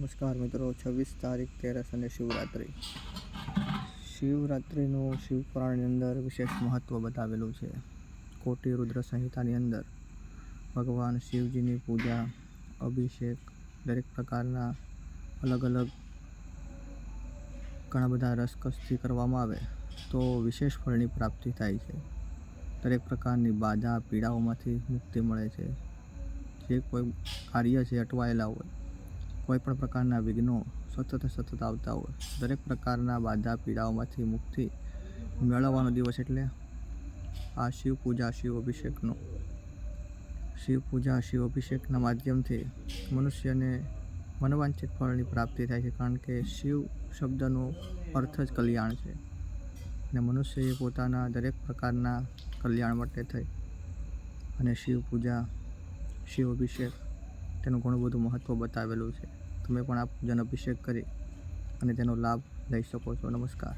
નમસ્કાર મિત્રો, 26 તારીખ તેરસ અને શિવરાત્રિ. શિવરાત્રિનું શિવપુરાણની અંદર વિશેષ મહત્ત્વ બતાવેલું છે. કોટી રુદ્ર સંહિતાની અંદર ભગવાન શિવજીની પૂજા, અભિષેક, દરેક પ્રકારના અલગ અલગ ઘણા બધા રસકસથી કરવામાં આવે તો વિશેષ ફળની પ્રાપ્તિ થાય છે. દરેક પ્રકારની બાધા પીડાઓમાંથી મુક્તિ મળે છે. જે કોઈ કાર્ય છે અટવાયેલા હોય, કોઈ પણ પ્રકારના વિઘ્નો સતત આવતા હોય, દરેક પ્રકારના બાધા પીડાઓમાંથી મુક્તિ મેળવવાનો દિવસ એટલે આ શિવ પૂજા, શિવ અભિષેકના માધ્યમથી મનુષ્યને મનોવાંછિત ફળની પ્રાપ્તિ થાય છે. કારણ કે શિવ શબ્દનો અર્થ જ કલ્યાણ છે અને મનુષ્યએ પોતાના દરેક પ્રકારના કલ્યાણ માટે થઈ અને શિવ પૂજા, શિવ અભિષેક તેનું ઘણું બધું મહત્ત્વ બતાવેલું છે. તમે પણ આ પૂજાનો અભિષેક કરી અને તેનો લાભ લઈ શકો છો. નમસ્કાર.